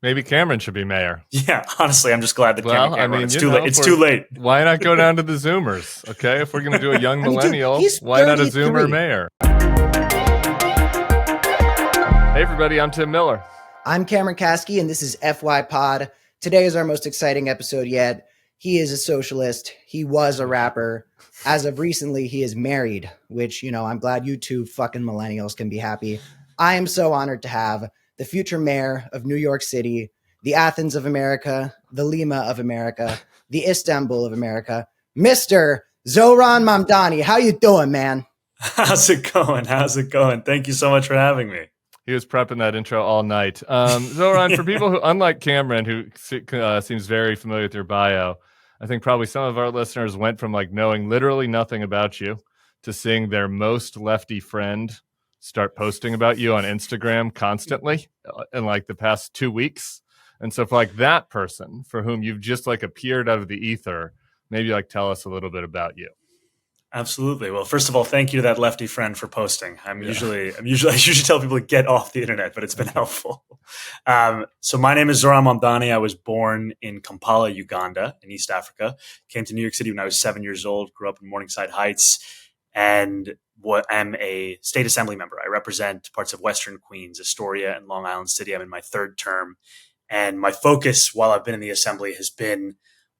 Maybe Cameron should be mayor. Yeah, honestly, I'm just glad that Cameron Well, I can't run. mean, It's too late. It's too late. why not go down to the Zoomers? Okay, if we're going to do a young I mean, dude, millennial, he's why not a Zoomer 33. mayor? Hey, everybody, I'm Tim Miller. I'm Cameron Kasky, and this is FYPod. Today is our most exciting episode yet. He is a socialist. He was a rapper. As of recently, he is married, which, I'm glad you two fucking millennials can be happy. I am so honored to have the future mayor of New York City, the Athens of America, the Lima of America, the Istanbul of America, Mr. Zohran Mamdani. How you doing, man? How's it going? Thank you so much for having me. He was prepping that intro all night. Zoran, for people who, unlike Cameron, who seems very familiar with your bio, I think probably some of our listeners went from knowing literally nothing about you to seeing their most lefty friend start posting about you on Instagram constantly in the past 2 weeks. And so for that person for whom you've just appeared out of the ether, maybe tell us a little bit about you. Absolutely. Well, first of all, thank you to that lefty friend for posting. I usually tell people to get off the internet, but it's been helpful. So my name is Zoran Mamdani. I was born in Kampala, Uganda, in East Africa. Came to New York City when I was 7 years old. Grew up in Morningside Heights, and I'm a state assembly member. I represent parts of Western Queens, Astoria, and Long Island City. I'm in my third term, and my focus while I've been in the assembly has been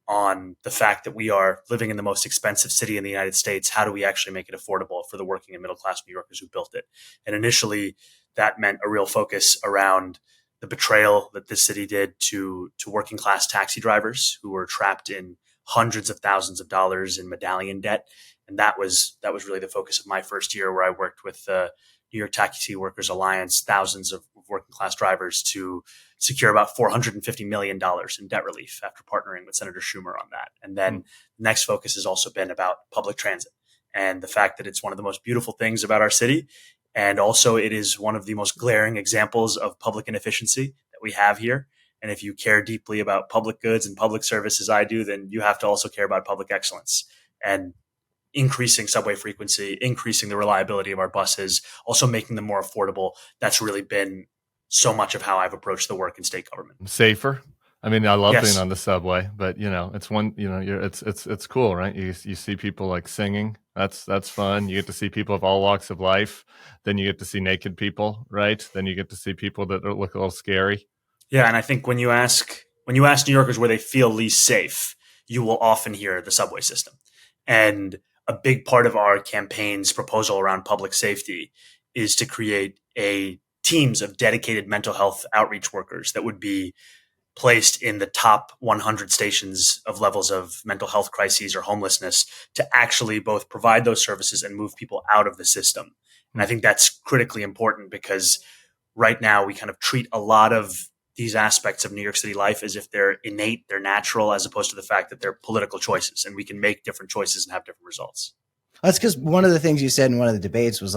on the fact that we are living in the most expensive city in the United States. How do we actually make it affordable for the working and middle class New Yorkers who built it? And initially, that meant a real focus around the betrayal that this city did to working class taxi drivers who were trapped in hundreds of thousands of dollars in medallion debt. And that was really the focus of my first year, where I worked with the New York Taxi Workers Alliance, thousands of working class drivers, to secure about $450 million in debt relief after partnering with Senator Schumer on that. And then the next focus has also been about public transit and the fact that it's one of the most beautiful things about our city. And also it is one of the most glaring examples of public inefficiency that we have here. And if you care deeply about public goods and public service as I do, then you have to also care about public excellence and increasing subway frequency, increasing the reliability of our buses, also making them more affordable. That's really been so much of how I've approached the work in state government. Safer. I mean, I love being on the subway, but it's one, it's cool, right? You see people singing. That's fun. You get to see people of all walks of life. Then you get to see naked people, right? Then you get to see people that look a little scary. Yeah, and I think when you ask New Yorkers where they feel least safe, you will often hear the subway system. And a big part of our campaign's proposal around public safety is to create teams of dedicated mental health outreach workers that would be placed in the top 100 stations of levels of mental health crises or homelessness to actually both provide those services and move people out of the system. And I think that's critically important because right now we kind of treat a lot of these aspects of New York City life as if they're innate, they're natural, as opposed to the fact that they're political choices and we can make different choices and have different results. That's because one of the things you said in one of the debates was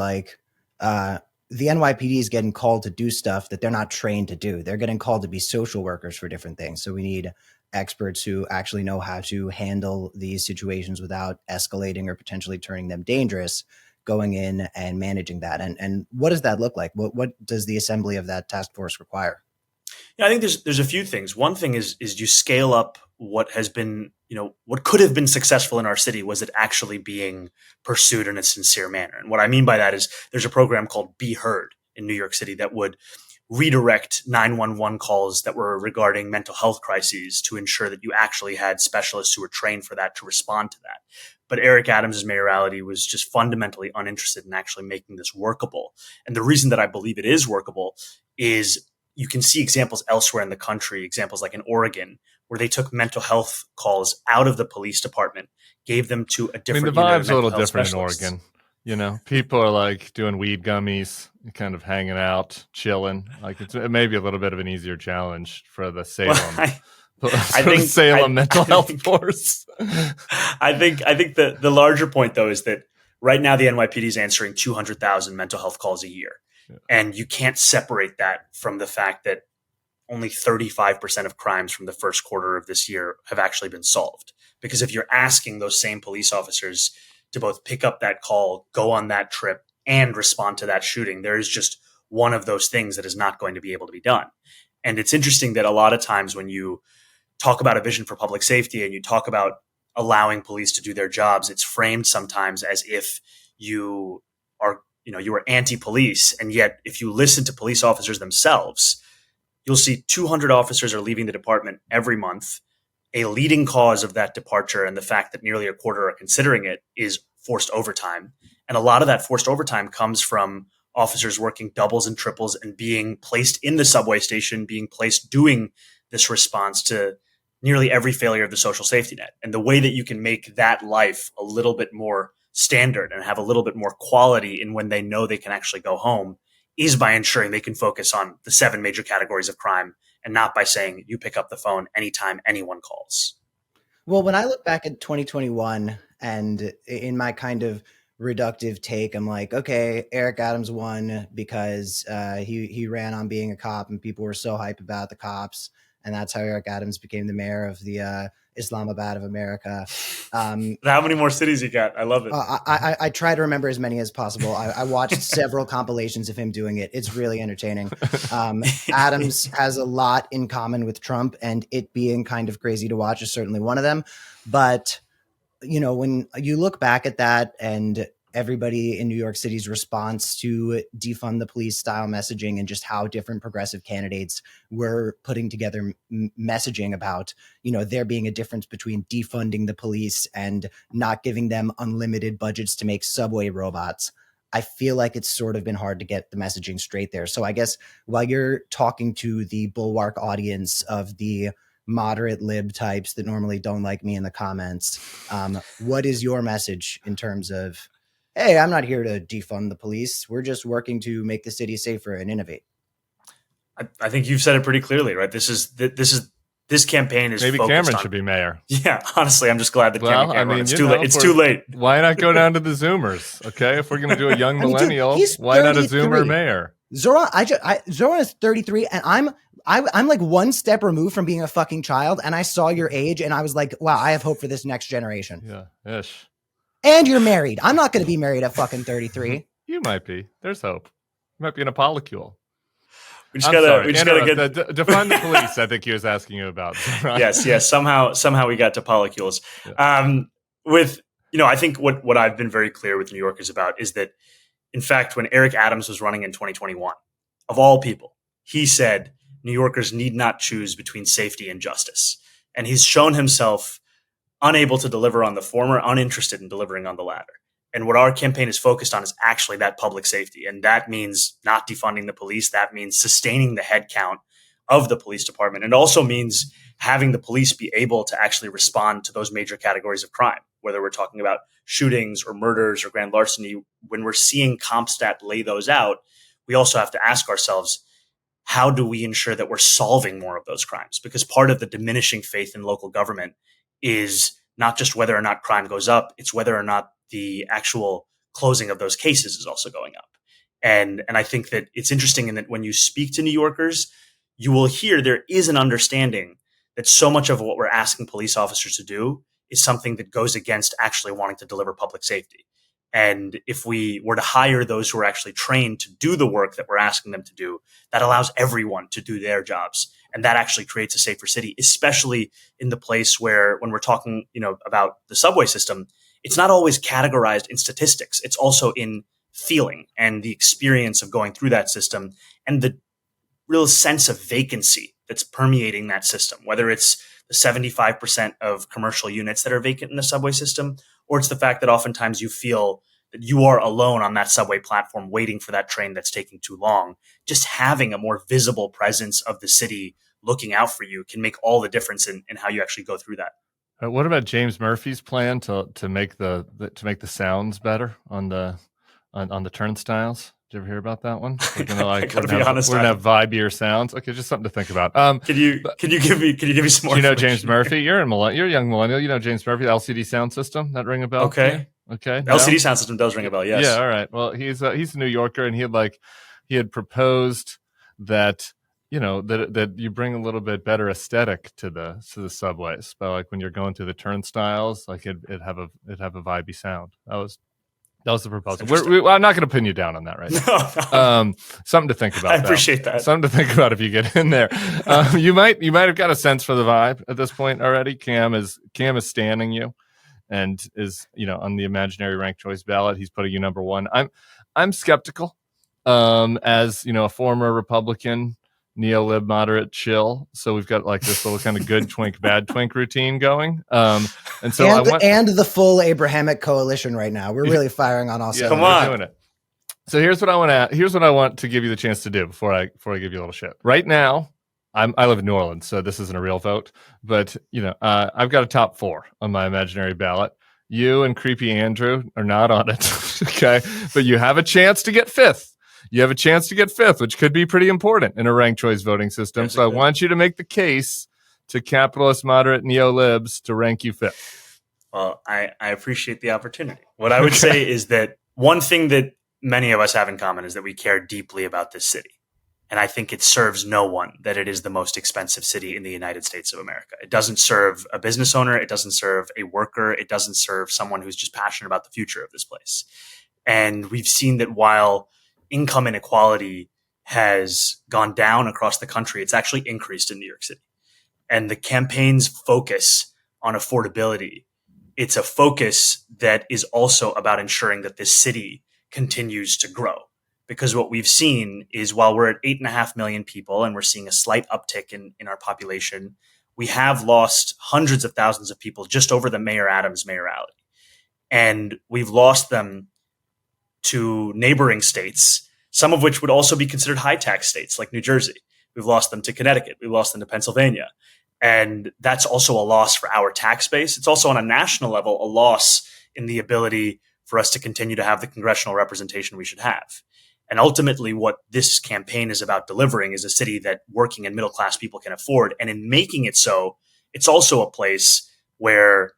the NYPD is getting called to do stuff that they're not trained to do. They're getting called to be social workers for different things. So we need experts who actually know how to handle these situations without escalating or potentially turning them dangerous, going in and managing that. And what does that look like? What does the assembly of that task force require? Yeah, I think there's a few things. One thing is you scale up what has been, what could have been successful in our city. Was it actually being pursued in a sincere manner? And what I mean by that is there's a program called Be Heard in New York City that would redirect 911 calls that were regarding mental health crises to ensure that you actually had specialists who were trained for that to respond to that. But Eric Adams' mayoralty was just fundamentally uninterested in actually making this workable. And the reason that I believe it is workable is you can see examples elsewhere in the country, examples like in Oregon, where they took mental health calls out of the police department, gave them to a different. The vibe's a little different in Oregon. People are doing weed gummies, kind of hanging out, chilling. It may be a little bit of an easier challenge for the Salem. Mental health force. I think the larger point though is that right now the NYPD is answering 200,000 mental health calls a year. And you can't separate that from the fact that only 35% of crimes from the first quarter of this year have actually been solved. Because if you're asking those same police officers to both pick up that call, go on that trip, and respond to that shooting, there is just one of those things that is not going to be able to be done. And it's interesting that a lot of times when you talk about a vision for public safety and you talk about allowing police to do their jobs, it's framed sometimes as if you are, you are anti-police. And yet, if you listen to police officers themselves, you'll see 200 officers are leaving the department every month. A leading cause of that departure, and the fact that nearly a quarter are considering it, is forced overtime. And a lot of that forced overtime comes from officers working doubles and triples and being placed in the subway station, being placed doing this response to nearly every failure of the social safety net. And the way that you can make that life a little bit more standard and have a little bit more quality in when they know they can actually go home is by ensuring they can focus on the 7 major categories of crime and not by saying you pick up the phone anytime anyone calls. Well, when I look back at 2021 and in my kind of reductive take, I'm like, okay, Eric Adams won because he ran on being a cop and people were so hype about the cops. And that's how Eric Adams became the mayor of the Islamabad of America. How many more cities you got? I love it. I try to remember as many as possible. I watched several compilations of him doing it. It's really entertaining. Adams has a lot in common with Trump, and it being kind of crazy to watch is certainly one of them. But, when you look back at that and everybody in New York City's response to defund the police style messaging and just how different progressive candidates were putting together messaging about, there being a difference between defunding the police and not giving them unlimited budgets to make subway robots. I feel like it's sort of been hard to get the messaging straight there. So I guess while you're talking to the Bulwark audience of the moderate lib types that normally don't like me in the comments, what is your message in terms of, hey, I'm not here to defund the police. We're just working to make the city safer and innovate. I think you've said it pretty clearly, right? This campaign is maybe Cameron should be mayor. Yeah, honestly, I'm just glad that Cameron can't run. It's too late. It's too late. Why not go down to the Zoomers? Okay, if we're going to do a young millennial, why not a Zoomer mayor? Zoran, Zoran is 33, and I'm like one step removed from being a fucking child. And I saw your age, and I was like, wow, I have hope for this next generation. Yeah, ish. And you're married. I'm not going to be married at fucking 33. You might be. There's hope. You might be in a polycule. We just gotta get define the police. I think he was asking you about. Right? Yes. Somehow we got to polycules. Yeah. I think what I've been very clear with New Yorkers about is that, in fact, when Eric Adams was running in 2021, of all people, he said New Yorkers need not choose between safety and justice, and he's shown himself unable to deliver on the former, uninterested in delivering on the latter. And what our campaign is focused on is actually that public safety. And that means not defunding the police. That means sustaining the headcount of the police department. It also means having the police be able to actually respond to those major categories of crime, whether we're talking about shootings or murders or grand larceny. When we're seeing CompStat lay those out, we also have to ask ourselves, how do we ensure that we're solving more of those crimes? Because part of the diminishing faith in local government is not just whether or not crime goes up, it's whether or not the actual closing of those cases is also going up. And I think that it's interesting in that when you speak to New Yorkers, you will hear there is an understanding that so much of what we're asking police officers to do is something that goes against actually wanting to deliver public safety. And if we were to hire those who are actually trained to do the work that we're asking them to do, that allows everyone to do their jobs. And that actually creates a safer city, especially in the place where, when we're talking, about the subway system, it's not always categorized in statistics. It's also in feeling and the experience of going through that system and the real sense of vacancy that's permeating that system, whether it's the 75% of commercial units that are vacant in the subway system, or it's the fact that oftentimes you feel that you are alone on that subway platform waiting for that train that's taking too long. Just having a more visible presence of the city looking out for you can make all the difference in how you actually go through that. What about James Murphy's plan to make the sounds better on the turnstiles? Did you ever hear about that one? We're gonna we're gonna have vibier sounds. Okay, just something to think about. Can you give me some more? Do you know James Murphy? You're a young millennial. You know James Murphy, the LCD sound system. That ring a bell? Okay. Okay. The LCD sound system does ring a bell. Yes. Yeah. All right. Well, he's a New Yorker, and he had proposed that that you bring a little bit better aesthetic to the subways, but like when you're going through the turnstiles, like it'd have a vibey sound. That was That was the proposal. I'm not going to pin you down on that right now. No. Something to think about. I appreciate that. Something to think about if you get in there. You might have got a sense for the vibe at this point already. Cam is standing you, and is on the imaginary ranked choice ballot. He's putting you number one. I'm skeptical. As a former Republican, neo-lib, moderate chill. So we've got like this little kind of good twink, bad twink routine going. And so and the full Abrahamic coalition right now. We're really firing on all cylinders. Come on. Doing it. So here's what I want to give you the chance to do before I give you a little shit. Right now, I live in New Orleans, so this isn't a real vote, but I've got a top 4 on my imaginary ballot. You and Creepy Andrew are not on it. Okay. But you have a chance to get 5th. You have a chance to get 5th, which could be pretty important in a ranked choice voting system. So I want you to make the case to capitalist, moderate, neo-libs to rank you 5th. Well, I appreciate the opportunity. What I would say is that one thing that many of us have in common is that we care deeply about this city. And I think it serves no one that it is the most expensive city in the United States of America. It doesn't serve a business owner. It doesn't serve a worker. It doesn't serve someone who's just passionate about the future of this place. And we've seen that while income inequality has gone down across the country, it's actually increased in New York City. And the campaign's focus on affordability, it's a focus that is also about ensuring that this city continues to grow. Because what we've seen is while we're at 8.5 million people and we're seeing a slight uptick in our population, we have lost hundreds of thousands of people just over the Mayor Adams mayoralty. And we've lost them to neighboring states, some of which would also be considered high tax states like New Jersey. We've lost them to Connecticut. We've lost them to Pennsylvania. And that's also a loss for our tax base. It's also on a national level, a loss in the ability for us to continue to have the congressional representation we should have. And ultimately, what this campaign is about delivering is a city that working and middle-class people can afford. And in making it so, it's also a place where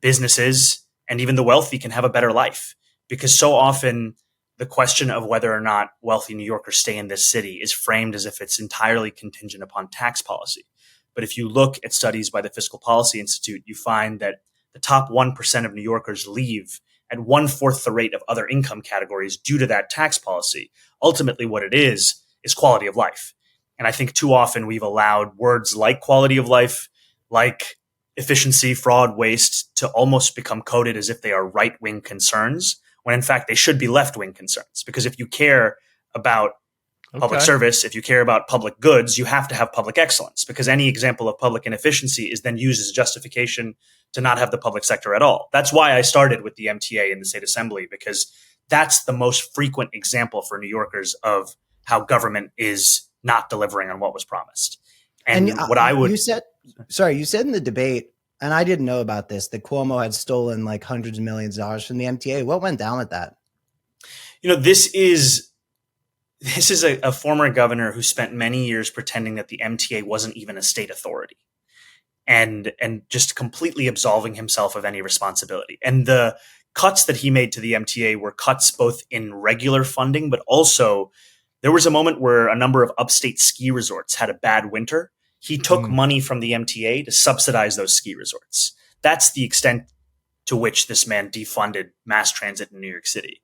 businesses and even the wealthy can have a better life. Because so often the question of whether or not wealthy New Yorkers stay in this city is framed as if it's entirely contingent upon tax policy. But if you look at studies by the Fiscal Policy Institute, you find that the top 1% of New Yorkers leave at 1/4 the rate of other income categories due to that tax policy. Ultimately, what it is quality of life. And I think too often we've allowed words like quality of life, like efficiency, fraud, waste to almost become coded as if they are right-wing concerns, when in fact they should be left-wing concerns. Because if you care about public service, if you care about public goods, you have to have public excellence, because any example of public inefficiency is then used as a justification to not have the public sector at all. That's why I started with the MTA in the state assembly, because that's the most frequent example for New Yorkers of how government is not delivering on what was promised. And what I would... You said in the debate, and I didn't know about this, that Cuomo had stolen like hundreds of millions of dollars from the MTA. What went down with that? This is a former governor who spent many years pretending that the MTA wasn't even a state authority and just completely absolving himself of any responsibility. And the cuts that he made to the MTA were cuts both in regular funding, but also there was a moment where a number of upstate ski resorts had a bad winter. He took money from the MTA to subsidize those ski resorts. That's the extent to which this man defunded mass transit in New York City.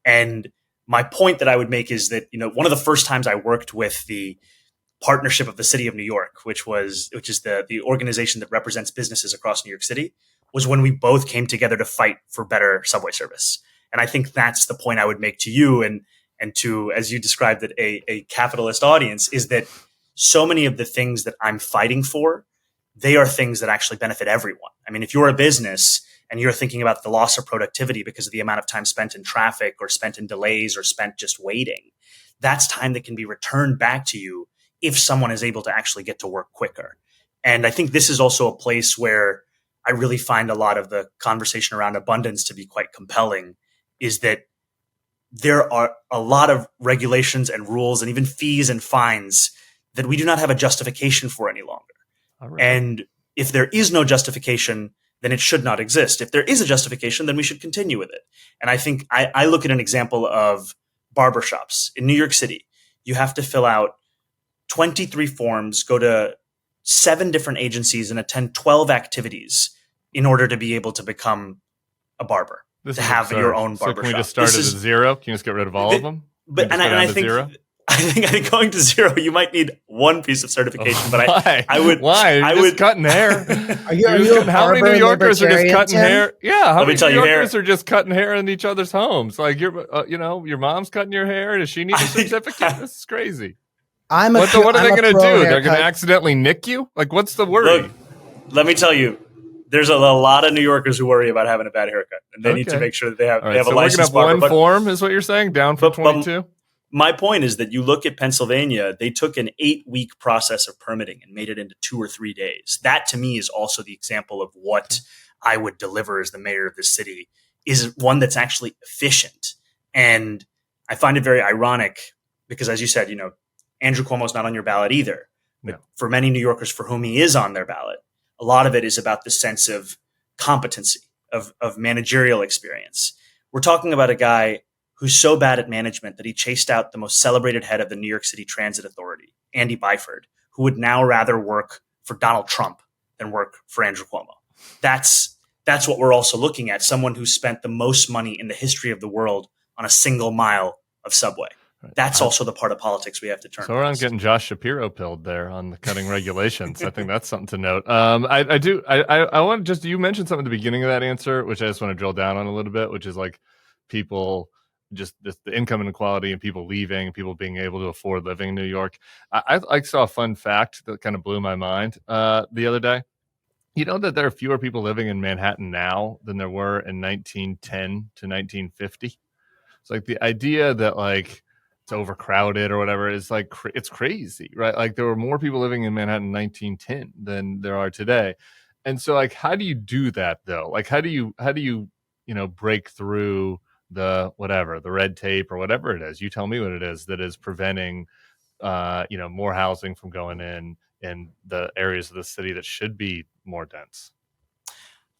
And my point that I would make is that, one of the first times I worked with the partnership of the city of New York, which is the organization that represents businesses across New York City, was when we both came together to fight for better subway service. And I think that's the point I would make to you and to, as you described it, a capitalist audience, is that so many of the things that I'm fighting for, they are things that actually benefit everyone. I mean, if you're a business and you're thinking about the loss of productivity because of the amount of time spent in traffic or spent in delays or spent just waiting, that's time that can be returned back to you if someone is able to actually get to work quicker. And I think this is also a place where I really find a lot of the conversation around abundance to be quite compelling, is that there are a lot of regulations and rules and even fees and fines that we do not have a justification for any longer. Right. And if there is no justification, then it should not exist. If there is a justification, then we should continue with it. And I think I look at an example of barbershops in New York City. You have to fill out 23 forms, go to 7 different agencies and attend 12 activities in order to be able to become a barber. This to is have absurd. your own So barbershop. can we just start at a zero? Can you just get rid of all of them? But I think zero? I think going to zero, you might need one piece of certification. But why? I would why? You're just cutting hair. Are you a how many New barber Yorkers are just libertarian, cutting Tim? hair? Yeah, how Let me many tell New you, Yorkers are just cutting hair in each other's homes? Like your mom's cutting your hair. Does she need a certificate? This is crazy. What are they going to do? They're going to accidentally nick you? Like, what's the worry? Look, let me tell you, there's a lot of New Yorkers who worry about having a bad haircut, and they need to make sure that they have a licensed barber. One form is what you're saying, down from 22? My point is that you look at Pennsylvania, they took an 8-week process of permitting and made it into 2 or 3 days. That to me is also the example of what I would deliver as the mayor of this city, is one that's actually efficient. And I find it very ironic because, as you said, Andrew Cuomo's not on your ballot either. But for many New Yorkers for whom he is on their ballot, a lot of it is about the sense of competency, of managerial experience. We're talking about a guy who's so bad at management that he chased out the most celebrated head of the New York City Transit Authority, Andy Byford, who would now rather work for Donald Trump than work for Andrew Cuomo. That's what we're also looking at, someone who spent the most money in the history of the world on a single mile of subway. That's also the part of politics we have to turn. Zoran getting Josh Shapiro pilled there on the cutting regulations. I think that's something to note. I want to you mentioned something at the beginning of that answer, which I just want to drill down on a little bit, which is like people just the income inequality and people leaving and people being able to afford living in New York. I saw a fun fact that kind of blew my mind the other day. You know that there are fewer people living in Manhattan now than there were in 1910 to 1950. It's like the idea that like it's overcrowded or whatever is like it's crazy, right? Like there were more people living in Manhattan in 1910 than there are today. And so like how do you do that though? Like how do you break through the red tape or whatever it is? You tell me what it is that is preventing more housing from going in the areas of the city that should be more dense.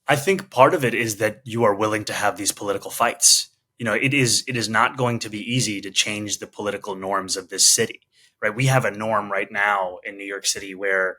I think part of it is that you are willing to have these political fights. It is not going to be easy to change the political norms of this city, right? We have a norm right now in New York City where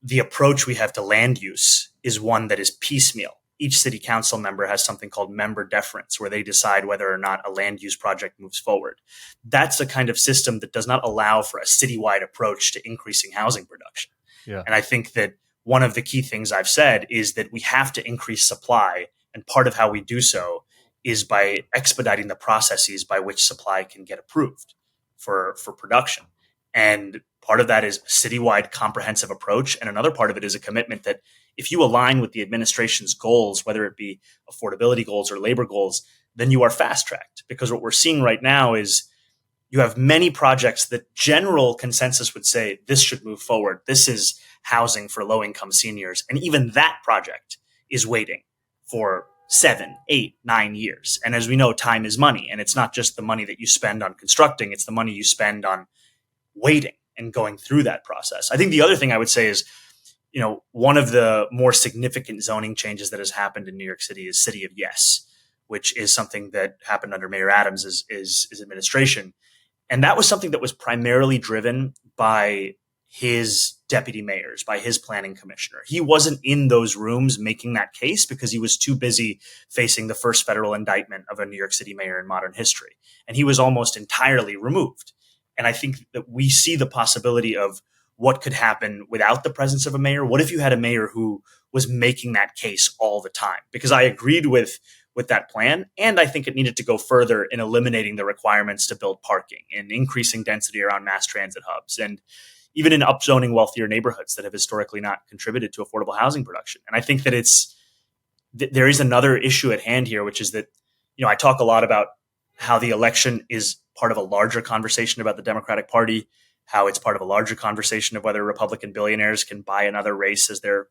the approach we have to land use is one that is piecemeal. Each city council member has something called member deference, where they decide whether or not a land use project moves forward. That's a kind of system that does not allow for a citywide approach to increasing housing production. Yeah. And I think that one of the key things I've said is that we have to increase supply. And part of how we do so is by expediting the processes by which supply can get approved for production. And part of that is a citywide comprehensive approach. And another part of it is a commitment that if you align with the administration's goals, whether it be affordability goals or labor goals, then you are fast-tracked. Because what we're seeing right now is you have many projects that general consensus would say this should move forward. This is housing for low-income seniors. And even that project is waiting for 7, 8, 9 years. And as we know, time is money. And it's not just the money that you spend on constructing, it's the money you spend on waiting and going through that process. I think the other thing I would say is, one of the more significant zoning changes that has happened in New York City is City of Yes, which is something that happened under Mayor Adams' administration. And that was something that was primarily driven by his deputy mayors, by his planning commissioner. He wasn't in those rooms making that case because he was too busy facing the first federal indictment of a New York City mayor in modern history. And he was almost entirely removed. And I think that we see the possibility of what could happen without the presence of a mayor. What if you had a mayor who was making that case all the time? Because I agreed with that plan. And I think it needed to go further in eliminating the requirements to build parking and increasing density around mass transit hubs and even in upzoning wealthier neighborhoods that have historically not contributed to affordable housing production. And I think that there is another issue at hand here, which is that, I talk a lot about how the election is part of a larger conversation about the Democratic Party, how it's part of a larger conversation of whether Republican billionaires can buy another race as they're,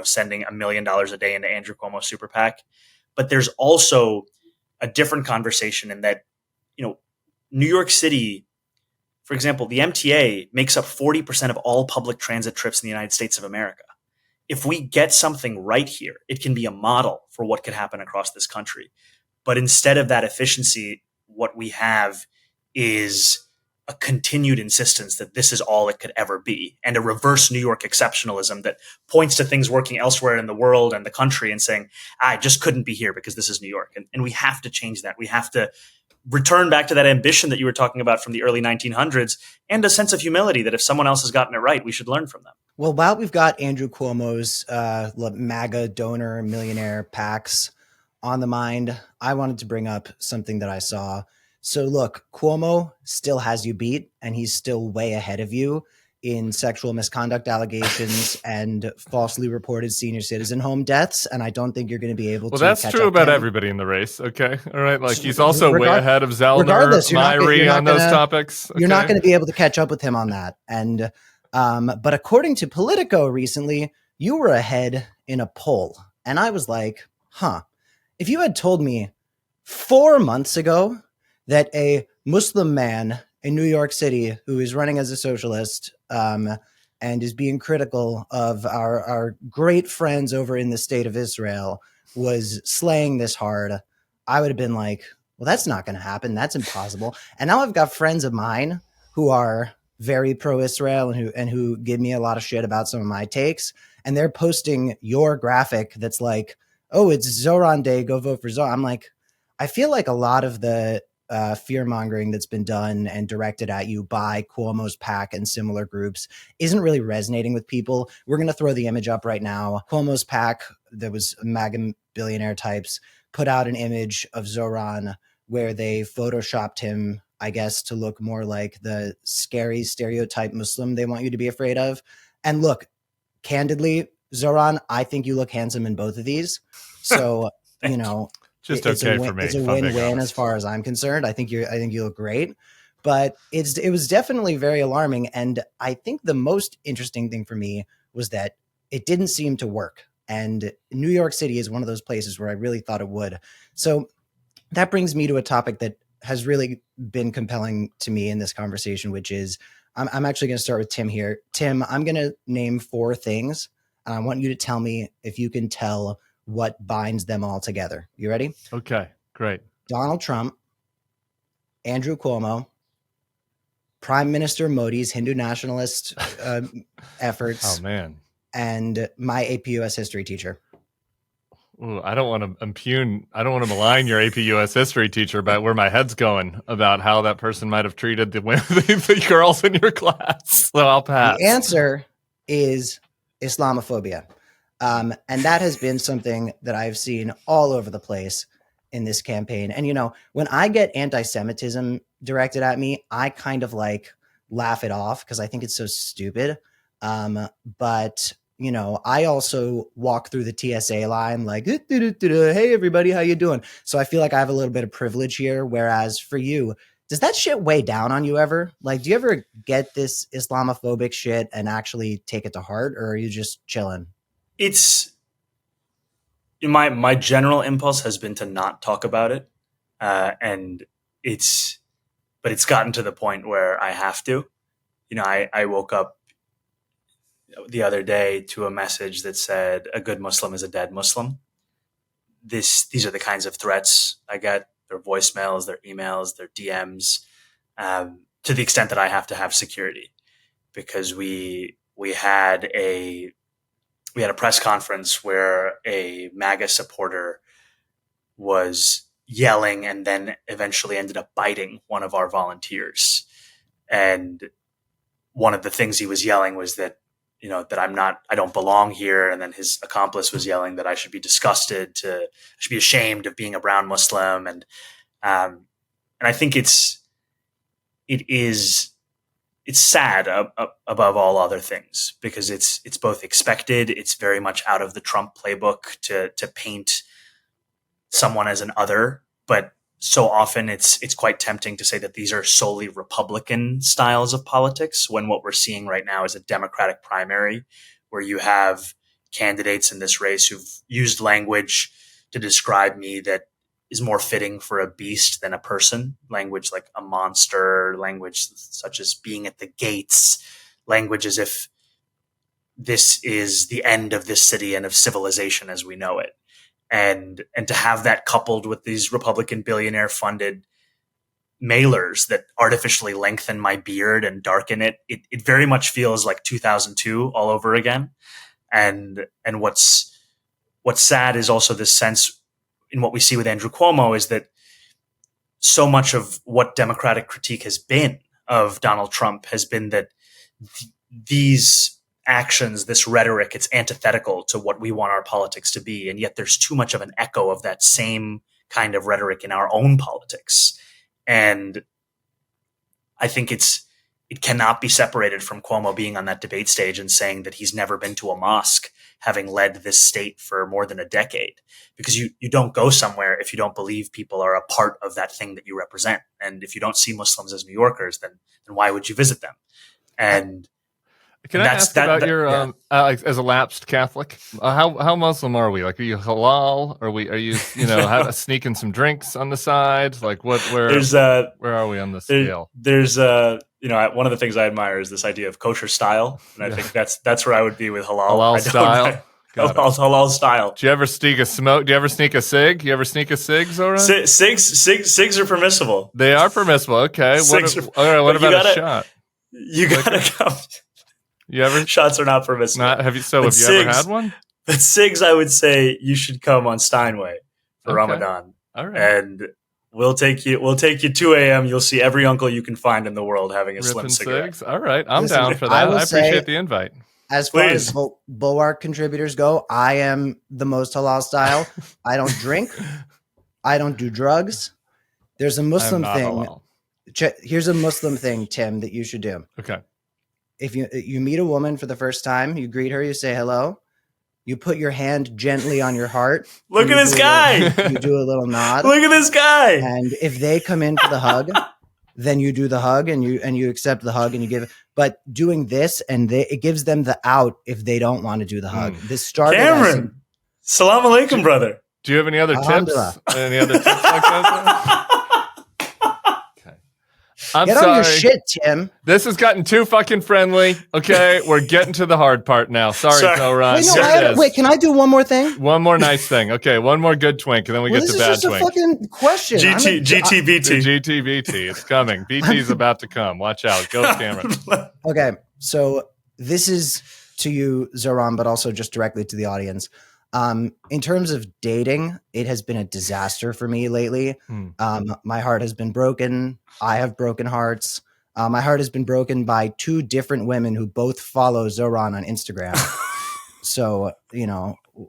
sending $1 million a day into Andrew Cuomo's super PAC. But there's also a different conversation in that, New York City, for example, the MTA makes up 40% of all public transit trips in the United States of America. If we get something right here, it can be a model for what could happen across this country. But instead of that efficiency, what we have is a continued insistence that this is all it could ever be, and a reverse New York exceptionalism that points to things working elsewhere in the world and the country and saying, I just couldn't be here because this is New York. And we have to change that. We have to return back to that ambition that you were talking about from the early 1900s, and a sense of humility that if someone else has gotten it right, we should learn from them. Well, while we've got Andrew Cuomo's MAGA donor millionaire PACs on the mind, I wanted to bring up something that I saw. So look, Cuomo still has you beat, and he's still way ahead of you in sexual misconduct allegations and falsely reported senior citizen home deaths. And I don't think you're going to be able to. Well, that's true about everybody in the race. Okay. All right. Like, he's also way ahead of Zellner, Myrie on those topics. Okay? You're not going to be able to catch up with him on that. And, but according to Politico recently, you were ahead in a poll. And I was like, if you had told me 4 months ago that a Muslim man in New York City who is running as a socialist and is being critical of our great friends over in the state of Israel was slaying this hard, I would have been like, well, that's not going to happen. That's impossible. And now I've got friends of mine who are very pro-Israel and who give me a lot of shit about some of my takes. And they're posting your graphic that's like, oh, it's Zoran Day, go vote for Zoran. I'm like, I feel like a lot of the fear mongering that's been done and directed at you by Cuomo's PAC and similar groups isn't really resonating with people. We're going to throw the image up right now. Cuomo's PAC, that was MAGA billionaire types, put out an image of Zoran where they photoshopped him, I guess, to look more like the scary stereotype Muslim they want you to be afraid of. And look, candidly, Zoran, I think you look handsome in both of these. So, you know, just okay for me. It's a win-win as far as I'm concerned. I think you look great, but it was definitely very alarming. And I think the most interesting thing for me was that it didn't seem to work. And New York City is one of those places where I really thought it would. So that brings me to a topic that has really been compelling to me in this conversation, which is I'm actually going to start with Tim here. Tim, I'm going to name 4 things. And I want you to tell me if you can tell what binds them all together. You ready? Okay, great. Donald Trump, Andrew Cuomo, Prime Minister Modi's Hindu nationalist efforts. Oh, man. And my AP US history teacher. Ooh, I don't want to malign your AP US history teacher about where my head's going about how that person might have treated the girls in your class. So I'll pass. The answer is Islamophobia. And that has been something that I've seen all over the place in this campaign. And, you know, when I get anti-Semitism directed at me, I kind of like laugh it off because I think it's so stupid. But, you know, I also walk through the TSA line like, hey, everybody, how you doing? So I feel like I have a little bit of privilege here. Whereas for you, does that shit weigh down on you ever? Like, do you ever get this Islamophobic shit and actually take it to heart, or are you just chilling? It's my general impulse has been to not talk about it, but it's gotten to the point where I have to. You know, I woke up the other day to a message that said a good Muslim is a dead Muslim. These are the kinds of threats I get. Their voicemails, their emails, their DMs, to the extent that I have to have security, because we had a press conference where a MAGA supporter was yelling and then eventually ended up biting one of our volunteers. And one of the things he was yelling was that, you know, that I don't belong here. And then his accomplice was yelling that I should be disgusted, I should be ashamed of being a brown Muslim. And I think it's sad above all other things, because it's both expected. It's very much out of the Trump playbook to paint someone as an other, but so often it's quite tempting to say that these are solely Republican styles of politics, when what we're seeing right now is a Democratic primary where you have candidates in this race who've used language to describe me that is more fitting for a beast than a person. Language like a monster, language such as being at the gates, language as if this is the end of this city and of civilization as we know it. And to have that coupled with these Republican billionaire funded mailers that artificially lengthen my beard and darken it. It very much feels like 2002 all over again. And what's sad is also this sense in what we see with Andrew Cuomo is that so much of what Democratic critique has been of Donald Trump has been that these actions, this rhetoric, it's antithetical to what we want our politics to be. And yet there's too much of an echo of that same kind of rhetoric in our own politics. And I think it cannot be separated from Cuomo being on that debate stage and saying that he's never been to a mosque, having led this state for more than a decade. Because you don't go somewhere if you don't believe people are a part of that thing that you represent. And if you don't see Muslims as New Yorkers, then why would you visit them? And can I ask about your as a lapsed Catholic? How Muslim are we? Like, are you halal? Are you sneaking some drinks on the side? Like, where are we on the scale? There's one of the things I admire is this idea of kosher style, and I think that's where I would be with halal. Halal style. Halal style. Do you ever sneak a smoke? Do you ever sneak a cig? You ever sneak a cig, Zoran? Cigs are permissible. They are permissible. Okay. What about a shot? You gotta come. You ever shots are not permissible. Have you ever had one? But cigs, I would say you should come on Steinway for Ramadan. All right. And we'll take you 2 a.m. You'll see every uncle you can find in the world having a slim cigarette. Cigs? All right. I'm down for that. I appreciate the invite. As far as Bulwark contributors go, I am the most halal style. I don't drink. I don't do drugs. There's a Muslim thing. Here's a Muslim thing, Tim, that you should do. Okay. If you meet a woman for the first time, you greet her, you say hello, you put your hand gently on your heart. Look at this guy. You do a little nod. Look at this guy. And if they come in for the hug, then you do the hug and you accept the hug and you give it. But doing this it gives them the out if they don't want to do the hug. This started Cameron. Salam alaikum, brother. Do you have any other tips? Any other tips like that? Get on your shit, Tim. This has gotten too fucking friendly. Okay, we're getting to the hard part now. Sorry. Zoran. Wait, can I do one more thing? One more nice thing. Okay, one more good twink, and then we get to bad twink. This is just a fucking question. GTBT. GTBT. It's coming. BT's about to come. Watch out. Go, Cameron. Okay, so this is to you, Zoran, but also just directly to the audience. In terms of dating, it has been a disaster for me lately. My heart has been broken. I have broken hearts. My heart has been broken by 2 different women who both follow Zoran on Instagram. So,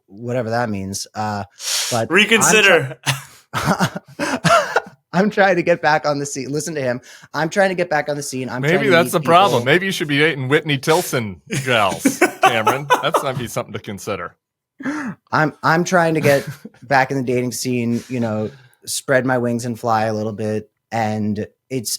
whatever that means. But reconsider. I'm trying to get back on the scene. Listen to him. I'm trying to get back on the scene. Maybe that's the problem. Maybe you should be dating Whitney Tilson gals, Cameron. That might be something to consider. I'm trying to get back in the dating scene, spread my wings and fly a little bit. And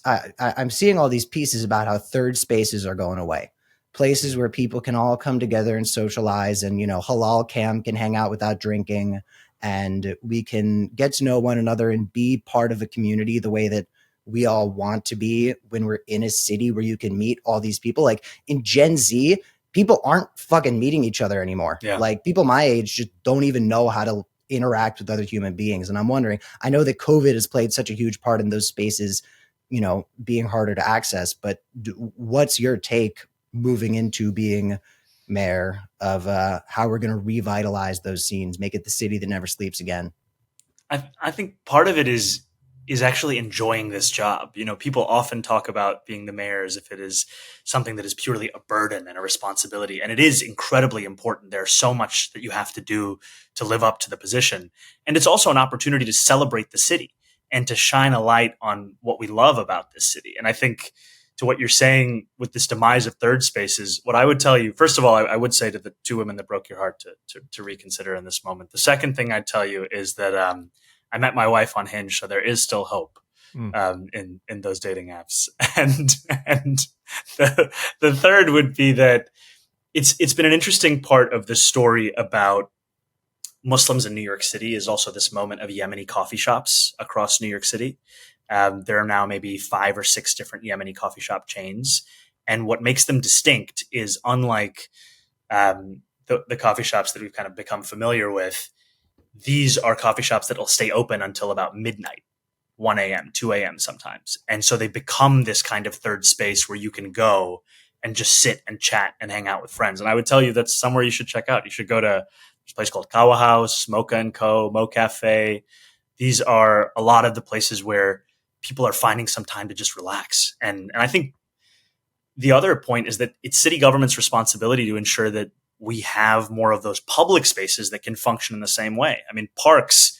I'm seeing all these pieces about how third spaces are going away. Places where people can all come together and socialize and, halal cam can hang out without drinking and we can get to know one another and be part of a community the way that we all want to be when we're in a city where you can meet all these people. Like in Gen Z, people aren't fucking meeting each other anymore. Yeah. Like people my age just don't even know how to interact with other human beings. And I'm wondering, I know that COVID has played such a huge part in those spaces, being harder to access, but what's your take moving into being mayor of how we're going to revitalize those scenes, make it the city that never sleeps again? I think part of it is actually enjoying this job. People often talk about being the mayor as if it is something that is purely a burden and a responsibility. And it is incredibly important. There's so much that you have to do to live up to the position. And it's also an opportunity to celebrate the city and to shine a light on what we love about this city. And I think to what you're saying with this demise of third spaces, what I would tell you, first of all, I would say to the 2 women that broke your heart to reconsider in this moment. The second thing I'd tell you is that, I met my wife on Hinge, so there is still hope in those dating apps. And the third would be that it's been an interesting part of the story about Muslims in New York City is also this moment of Yemeni coffee shops across New York City. There are now maybe 5 or 6 different Yemeni coffee shop chains. And what makes them distinct is unlike the coffee shops that we've kind of become familiar with, these are coffee shops that will stay open until about midnight. 1 a.m., 2 a.m. sometimes. And so they become this kind of third space where you can go and just sit and chat and hang out with friends. And I would tell you that's somewhere you should check out. You should go to this place called Kawa House, Mocha & Co., Mo Cafe. These are a lot of the places where people are finding some time to just relax. And I think the other point is that it's city government's responsibility to ensure that we have more of those public spaces that can function in the same way. I mean, parks,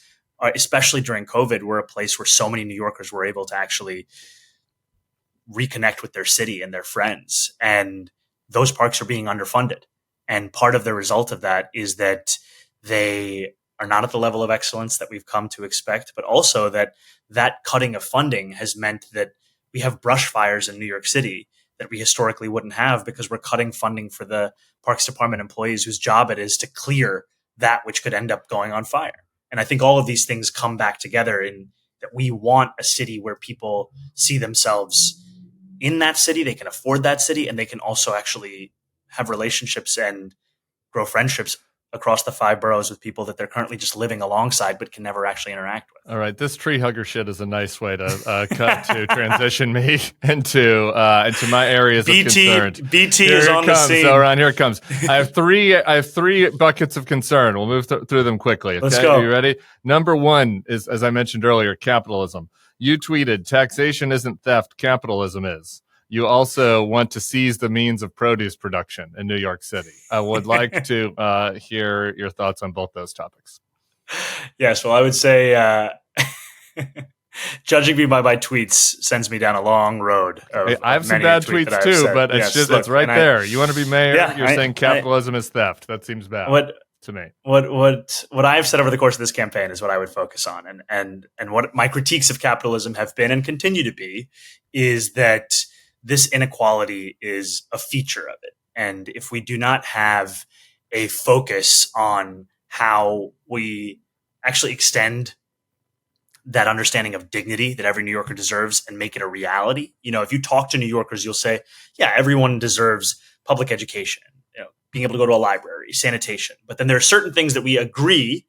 especially during COVID, were a place where so many New Yorkers were able to actually reconnect with their city and their friends. And those parks are being underfunded. And part of the result of that is that they are not at the level of excellence that we've come to expect, but also that cutting of funding has meant that we have brush fires in New York City that we historically wouldn't have because we're cutting funding for the Parks Department employees whose job it is to clear that which could end up going on fire. And I think all of these things come back together in that we want a city where people see themselves in that city, they can afford that city, and they can also actually have relationships and grow friendships across the 5 boroughs with people that they're currently just living alongside but can never actually interact with. All right, this tree hugger shit is a nice way to cut to transition me into my areas of concern. BT here is on the scene. Zoran, here it comes. I have three buckets of concern. We'll move through them quickly. Okay? Let's go. Are you ready? Number one is, as I mentioned earlier, capitalism. You tweeted, "Taxation isn't theft, capitalism is." You also want to seize the means of produce production in New York City. I would like to hear your thoughts on both those topics. Yes, well, I would say judging me by my tweets sends me down a long road. I have some bad tweets too, but it's just it's right there. You want to be mayor? Yeah, you're saying capitalism is theft. That seems bad to me. What I've said over the course of this campaign is what I would focus on, and what my critiques of capitalism have been and continue to be is that this inequality is a feature of it. And if we do not have a focus on how we actually extend that understanding of dignity that every New Yorker deserves and make it a reality, if you talk to New Yorkers, you'll say, yeah, everyone deserves public education, being able to go to a library, sanitation. But then there are certain things that we agree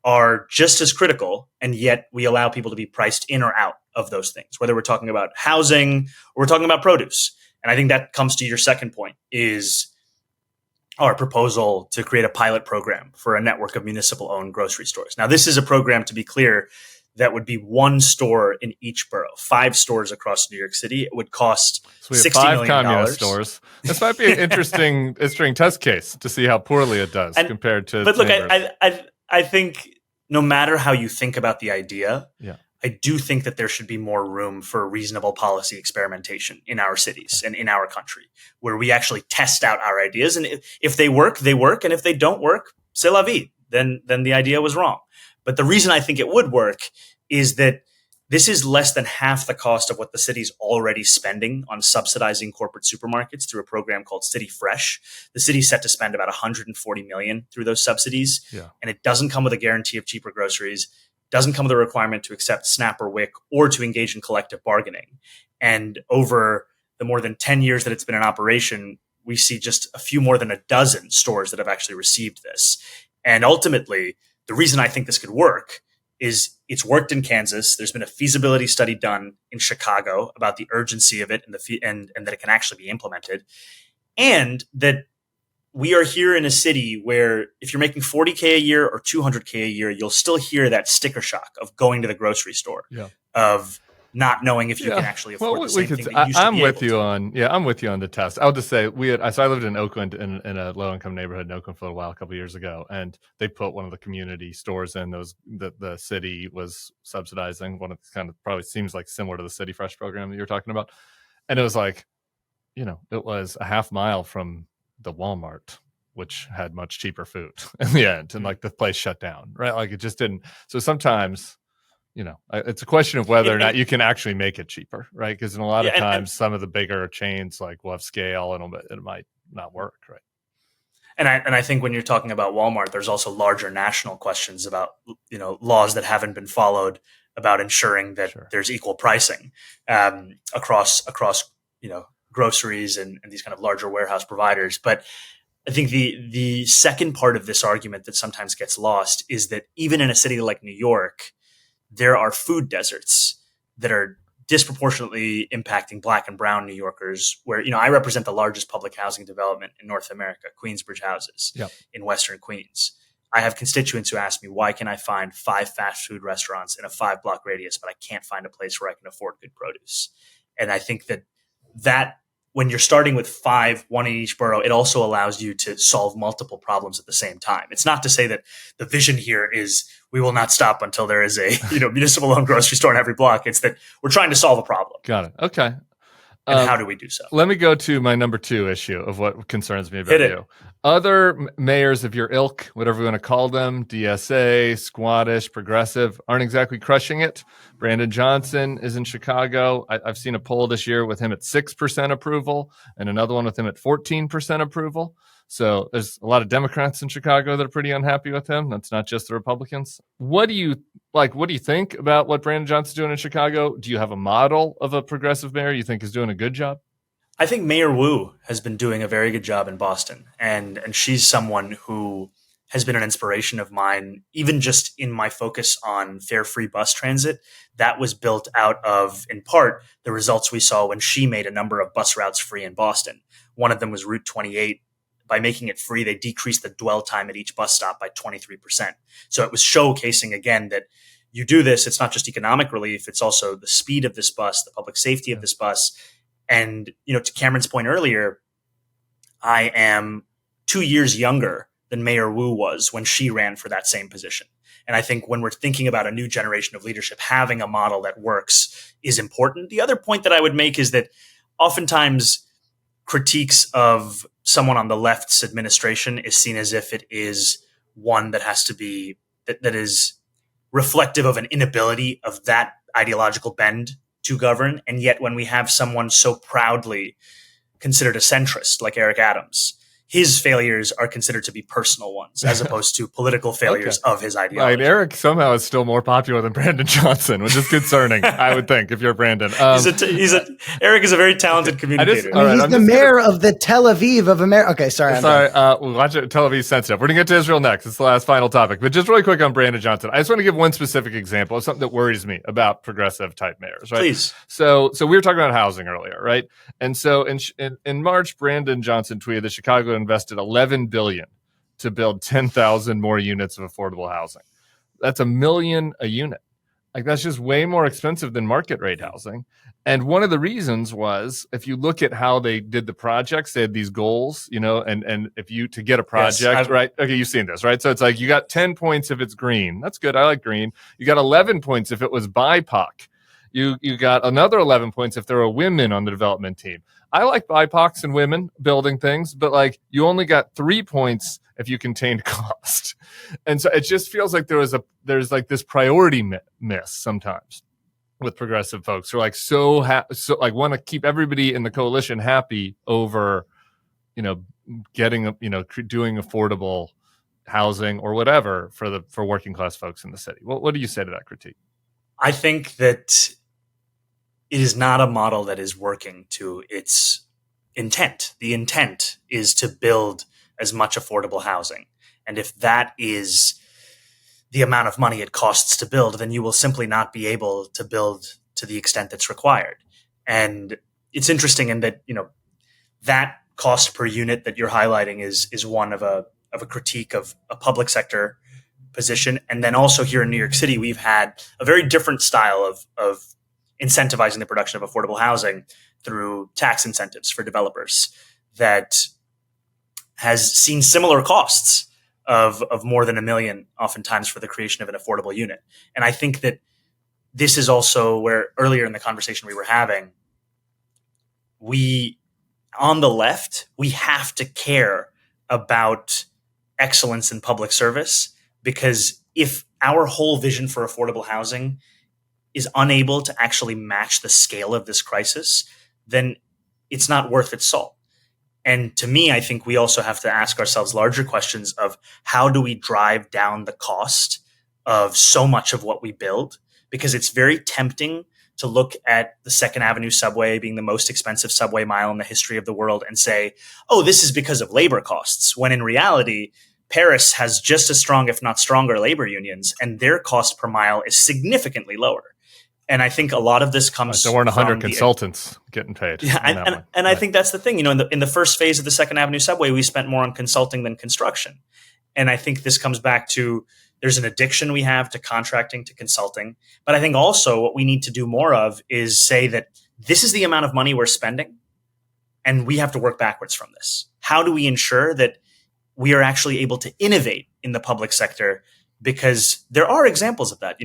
are just as critical, and yet we allow people to be priced in or out of those things, whether we're talking about housing or we're talking about produce. And I think that comes to your second point, is our proposal to create a pilot program for a network of municipal-owned grocery stores. Now, this is a program, to be clear, that would be 1 store in each borough, 5 stores across New York City. It would cost $60 million. 5 communist stores. This might be an interesting test case to see how poorly it does compared to. But look, I think no matter how you think about the idea, I do think that there should be more room for reasonable policy experimentation in our cities and in our country, where we actually test out our ideas. And if they work, they work. And if they don't work, c'est la vie. Then the idea was wrong. But the reason I think it would work is that this is less than half the cost of what the city's already spending on subsidizing corporate supermarkets through a program called City Fresh. The city's set to spend about $140 million through those subsidies. Yeah. And it doesn't come with a guarantee of cheaper groceries, doesn't come with a requirement to accept SNAP or WIC or to engage in collective bargaining. And over the more than 10 years that it's been in operation, we see just a few more than a dozen stores that have actually received this. And ultimately, the reason I think this could work is it's worked in Kansas. There's been a feasibility study done in Chicago about the urgency of it and that it can actually be implemented. And that we are here in a city where if you're making $40K a year or $200K a year, you'll still hear that sticker shock of going to the grocery store, of not knowing if you can actually afford the same thing that you used to be able to. I'm with you on the test. I'll just say I lived in Oakland in a low income neighborhood in Oakland for a while, a couple of years ago, and they put one of the community stores in those that the city was subsidizing. One of the kind of probably seems like similar to the City Fresh program that you're talking about, and it was like, it was a half mile from the Walmart, which had much cheaper food in the end, and like the place shut down, right? Like it just didn't. So sometimes. It's a question of whether or not you can actually make it cheaper, right? Because in a lot of times, some of the bigger chains will have scale, and it might not work, right? And I think when you're talking about Walmart, there's also larger national questions about laws that haven't been followed about ensuring that there's equal pricing across groceries and these kind of larger warehouse providers. But I think the second part of this argument that sometimes gets lost is that even in a city like New York, there are food deserts. that are disproportionately impacting Black and brown New Yorkers, where, I represent the largest public housing development in North America, Queensbridge Houses in Western Queens. I have constituents who ask me, why can I find 5 fast food restaurants in a 5-block radius, but I can't find a place where I can afford good produce? And I think that when you're starting with 5, one in each borough, it also allows you to solve multiple problems at the same time. It's not to say that the vision here is we will not stop until there is a municipal owned grocery store in every block. It's that we're trying to solve a problem. Got it. Okay. And how do we do so? Let me go to my number 2 issue of what concerns me about you. Other mayors of your ilk, whatever we want to call them, DSA, squattish, progressive, aren't exactly crushing it. Brandon Johnson is in Chicago. I've seen a poll this year with him at 6% approval and another one with him at 14% approval. So there's a lot of Democrats in Chicago that are pretty unhappy with him. That's not just the Republicans. What do you think about what Brandon Johnson's doing in Chicago? Do you have a model of a progressive mayor you think is doing a good job? I think Mayor Wu has been doing a very good job in Boston. And she's someone who has been an inspiration of mine, even just in my focus on fare free bus transit. That was built out of, in part, the results we saw when she made a number of bus routes free in Boston. One of them was Route 28. By making it free, they decreased the dwell time at each bus stop by 23%. So it was showcasing again that you do this, it's not just economic relief, it's also the speed of this bus, the public safety of this bus. And, to Cameron's point earlier, I am 2 years younger than Mayor Wu was when she ran for that same position. And I think when we're thinking about a new generation of leadership, having a model that works is important. The other point that I would make is that oftentimes critiques of someone on the left's administration is seen as if it is one that has to be, that is reflective of an inability of that ideological bend to govern. And yet when we have someone so proudly considered a centrist like Eric Adams, his failures are considered to be personal ones as opposed to political failures of his ideology. Right. Eric somehow is still more popular than Brandon Johnson, which is concerning, I would think, if you're Brandon. Eric is a very talented communicator. He's the mayor of the Tel Aviv of America. Okay, sorry. We'll watch it. Tel Aviv sensitive. We're going to get to Israel next. It's the last final topic. But just really quick on Brandon Johnson. I just want to give one specific example of something that worries me about progressive type mayors. Right? Please. So we were talking about housing earlier, right? And so in March, Brandon Johnson tweeted that Chicago invested $11 billion to build 10,000 more units of affordable housing. That's $1 million a unit. Like, that's just way more expensive than market rate housing. And one of the reasons was, if you look at how they did the projects, they had these goals, and if you to get a project, right? Okay, you've seen this, right? So it's like you got 10 points if it's green. That's good. I like green. You got 11 points if it was BIPOC. You got another 11 points if there were women on the development team. I like BIPOCs and women building things, but you only got 3 points if you contained cost. And so it just feels like there's this priority miss sometimes with progressive folks who are want to keep everybody in the coalition happy over, getting, doing affordable housing or whatever for working class folks in the city. What do you say to that critique? I think that it is not a model that is working to its intent. The intent is to build as much affordable housing. And if that is the amount of money it costs to build, then you will simply not be able to build to the extent that's required. And it's interesting in that, that cost per unit that you're highlighting is one of a critique of a public sector position. And then also here in New York City, we've had a very different style of incentivizing the production of affordable housing through tax incentives for developers that has seen similar costs of more than $1 million oftentimes for the creation of an affordable unit. And I think that this is also where earlier in the conversation we were having, on the left, we have to care about excellence in public service, because if our whole vision for affordable housing is unable to actually match the scale of this crisis, then it's not worth its salt. And to me, I think we also have to ask ourselves larger questions of how do we drive down the cost of so much of what we build? Because it's very tempting to look at the Second Avenue subway being the most expensive subway mile in the history of the world and say, oh, this is because of labor costs, when in reality, Paris has just as strong, if not stronger, labor unions, and their cost per mile is significantly lower. And I think a lot of this comes there weren't 100 from consultants getting paid. Yeah, and I think that's the thing. In the first phase of the Second Avenue subway, we spent more on consulting than construction. And I think this comes back to there's an addiction we have to contracting, to consulting. But I think also what we need to do more of is say that this is the amount of money we're spending, and we have to work backwards from this. How do we ensure that we are actually able to innovate in the public sector? Because there are examples of that.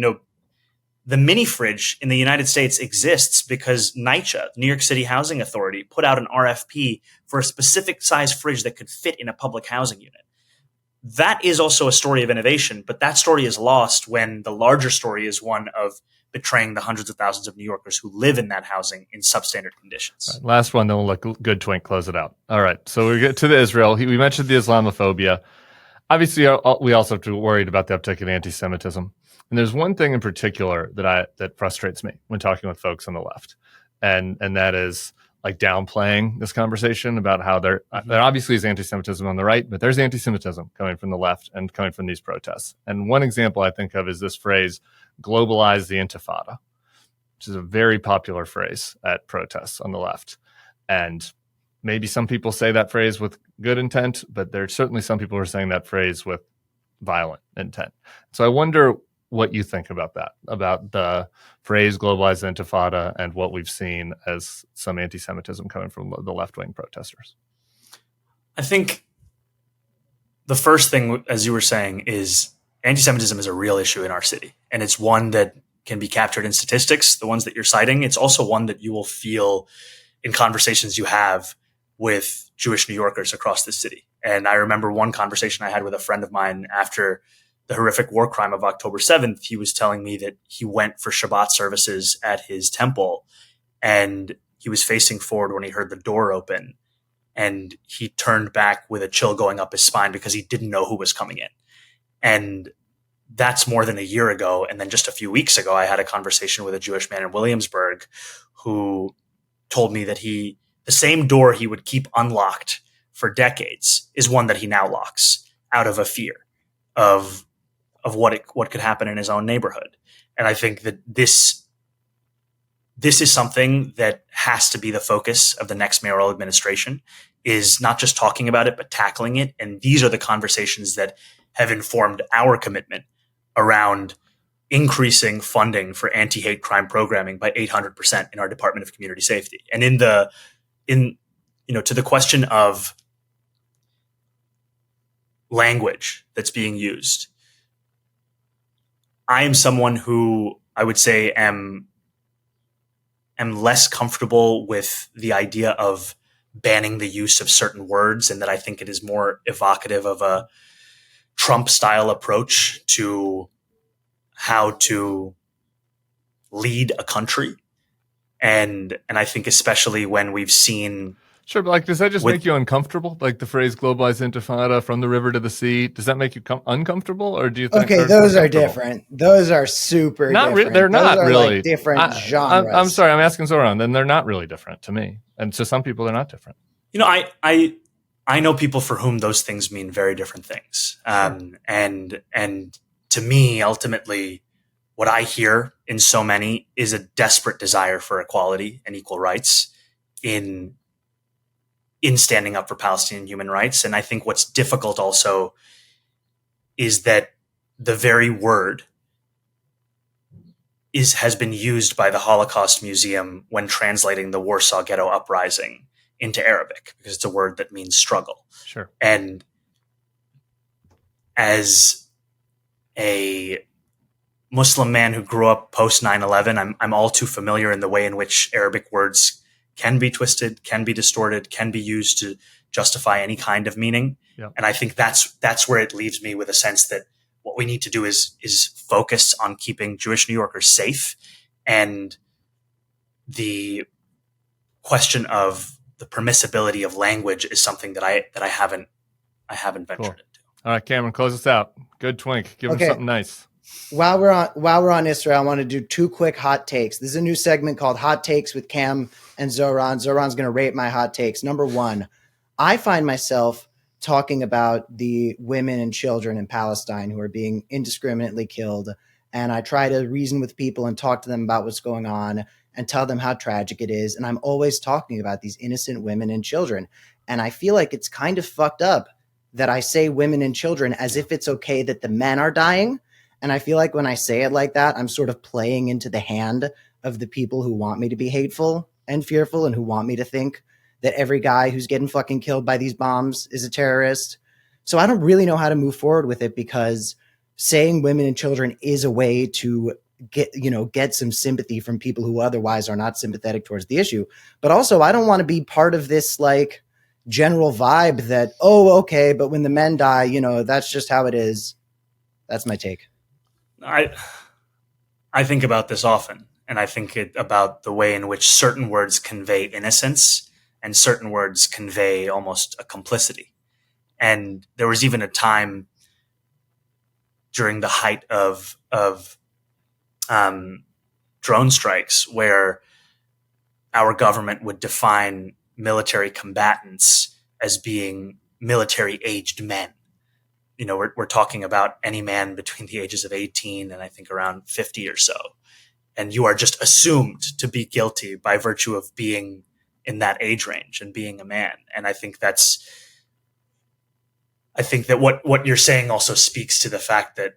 The mini fridge in the United States exists because NYCHA, New York City Housing Authority, put out an RFP for a specific size fridge that could fit in a public housing unit. That is also a story of innovation, but that story is lost when the larger story is one of betraying the hundreds of thousands of New Yorkers who live in that housing in substandard conditions. Right, last one, then we'll let Good Twink close it out. All right, so we get to the Israel. We mentioned the Islamophobia. Obviously, we also have to be worried about the uptick in anti-Semitism. And there's one thing in particular that frustrates me when talking with folks on the left, and that is like downplaying this conversation about how there obviously is anti-Semitism on the right, but there's anti-Semitism coming from the left and coming from these protests. And one example I think of is this phrase, globalize the intifada, which is a very popular phrase at protests on the left. And maybe some people say that phrase with good intent, but there's certainly some people who are saying that phrase with violent intent. So I wonder what you think about that, about the phrase globalize the intifada and what we've seen as some anti-Semitism coming from the left-wing protesters. I think the first thing, as you were saying, is anti-Semitism is a real issue in our city. And it's one that can be captured in statistics, the ones that you're citing. It's also one that you will feel in conversations you have with Jewish New Yorkers across the city. And I remember one conversation I had with a friend of mine after the horrific war crime of October 7th. He was telling me that he went for Shabbat services at his temple, and he was facing forward when he heard the door open, and he turned back with a chill going up his spine because he didn't know who was coming in. And that's more than a year ago. And then just a few weeks ago, I had a conversation with a Jewish man in Williamsburg who told me that the same door he would keep unlocked for decades is one that he now locks out of a fear of what could happen in his own neighborhood. And I think that this is something that has to be the focus of the next mayoral administration, is not just talking about it, but tackling it. And these are the conversations that have informed our commitment around increasing funding for anti-hate crime programming by 800% in our Department of Community Safety. And to the question of language that's being used, I am someone who I would say am less comfortable with the idea of banning the use of certain words, and that I think it is more evocative of a Trump-style approach to how to lead a country. And I think especially when we've seen... Sure, but does that just make you uncomfortable? Like the phrase globalized intifada, from the river to the sea, does that make you uncomfortable? Or do you think... Okay, those are different. Those are super different. They're not really. Like different genres. I'm sorry, I'm asking Zoran. Then they're not really different to me. And to some people, they're not different. I know people for whom those things mean very different things. And to me, ultimately, what I hear in so many is a desperate desire for equality and equal rights in standing up for Palestinian human rights. And I think what's difficult also is that the very word has been used by the Holocaust Museum when translating the Warsaw Ghetto Uprising into Arabic, because it's a word that means struggle. Sure. And as a Muslim man who grew up post 9/11, I'm all too familiar in the way in which Arabic words can be twisted, can be distorted, can be used to justify any kind of meaning. Yeah. And I think that's where it leaves me with a sense that what we need to do is focus on keeping Jewish New Yorkers safe. And the question of the permissibility of language is something that I haven't ventured into. All right, Cameron, close us out. Good twink. Give them something nice. While we're on Israel, I want to do two quick hot takes. This is a new segment called Hot Takes with Cam and Zoran. Zoran's going to rate my hot takes. Number one, I find myself talking about the women and children in Palestine who are being indiscriminately killed and I try to reason with people and talk to them about what's going on and tell them how tragic it is. And I'm always talking about these innocent women and children. And I feel like it's kind of fucked up that I say women and children as if it's okay that the men are dying. And I feel like when I say it like that, I'm sort of playing into the hand of the people who want me to be hateful and fearful and who want me to think that every guy who's getting fucking killed by these bombs is a terrorist. So I don't really know how to move forward with it, because saying women and children is a way to get some sympathy from people who otherwise are not sympathetic towards the issue. But also, I don't want to be part of this like general vibe that, oh, okay, but when the men die, that's just how it is. That's my take. I think about this often, and I think about the way in which certain words convey innocence and certain words convey almost a complicity. And there was even a time during the height of drone strikes where our government would define military combatants as being military-aged men. We're talking about any man between the ages of 18 and I think around 50 or so. And you are just assumed to be guilty by virtue of being in that age range and being a man. And I think that what you're saying also speaks to the fact that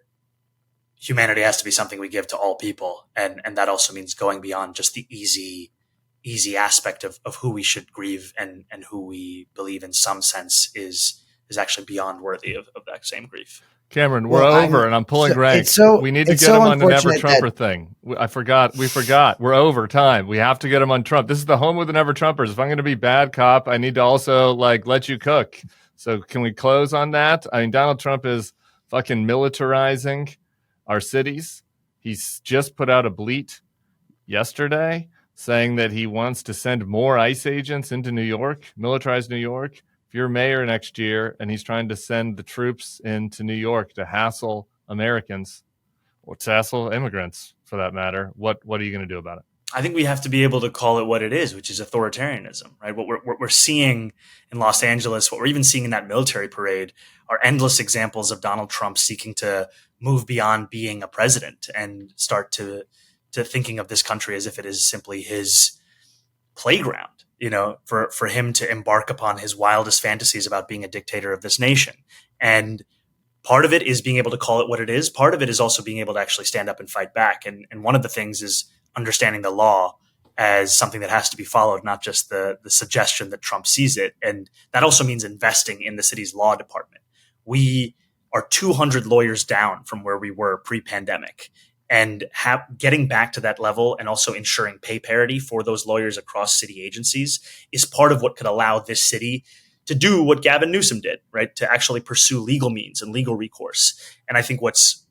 humanity has to be something we give to all people. And that also means going beyond just the easy aspect of who we should grieve and who we believe in some sense is actually beyond worthy of that same grief. Cameron, we're over, and I'm pulling rank. We need to get him on the Never Trumper thing. We forgot. We're over time. We have to get him on Trump. This is the home with the Never Trumpers. If I'm going to be bad cop, I need to also let you cook. So can we close on that? I mean, Donald Trump is fucking militarizing our cities. He's just put out a bleat yesterday saying that he wants to send more ICE agents into New York, militarize New York. If you're mayor next year and he's trying to send the troops into New York to hassle Americans or to hassle immigrants for that matter, what are you going to do about it? I think we have to be able to call it what it is, which is authoritarianism, right? What we're seeing in Los Angeles, what we're even seeing in that military parade are endless examples of Donald Trump seeking to move beyond being a president and start to thinking of this country as if it is simply his playground. For him to embark upon his wildest fantasies about being a dictator of this nation. And part of it is being able to call it what it is. Part of it is also being able to actually stand up and fight back. And one of the things is understanding the law as something that has to be followed, not just the suggestion that Trump sees it. And that also means investing in the city's law department. We are 200 lawyers down from where we were pre-pandemic. And getting back to that level and also ensuring pay parity for those lawyers across city agencies is part of what could allow this city to do what Gavin Newsom did, right? To actually pursue legal means and legal recourse. And I think what's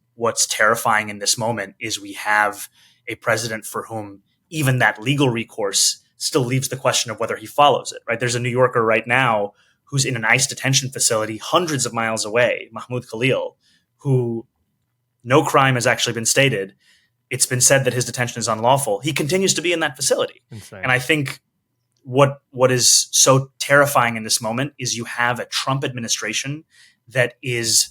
terrifying in this moment is we have a president for whom even that legal recourse still leaves the question of whether he follows it, right? There's a New Yorker right now who's in an ICE detention facility hundreds of miles away, Mahmoud Khalil, who no crime has actually been stated. It's been said that his detention is unlawful. He continues to be in that facility. Insane. And I think what is so terrifying in this moment is you have a Trump administration that is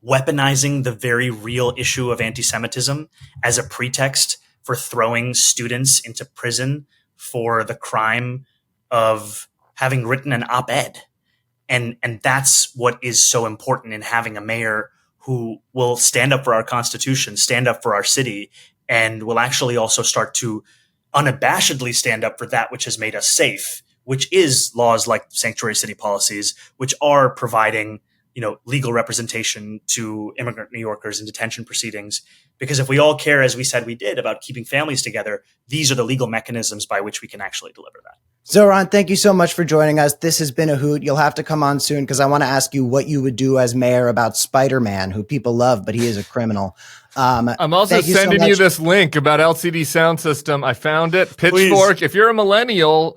weaponizing the very real issue of anti-Semitism as a pretext for throwing students into prison for the crime of having written an op-ed. And that's what is so important in having a mayor who will stand up for our Constitution, stand up for our city, and will actually also start to unabashedly stand up for that which has made us safe, which is laws like sanctuary city policies, which are providing, legal representation to immigrant New Yorkers in detention proceedings. Because if we all care, as we said we did, about keeping families together, these are the legal mechanisms by which we can actually deliver that. Zoran, thank you so much for joining us. This has been a hoot. You'll have to come on soon because I want to ask you what you would do as mayor about Spider-Man, who people love, but he is a criminal. I'm also sending you this link about LCD sound system. I found it. Pitchfork. Please. If you're a millennial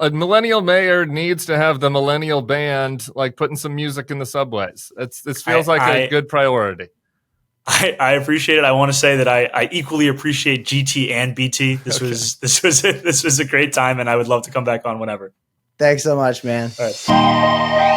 mayor needs to have the millennial band, like putting some music in the subways. This feels like a good priority. I appreciate it. I want to say that I equally appreciate GT and BT. This was a great time, and I would love to come back on whenever. Thanks so much, man. All right.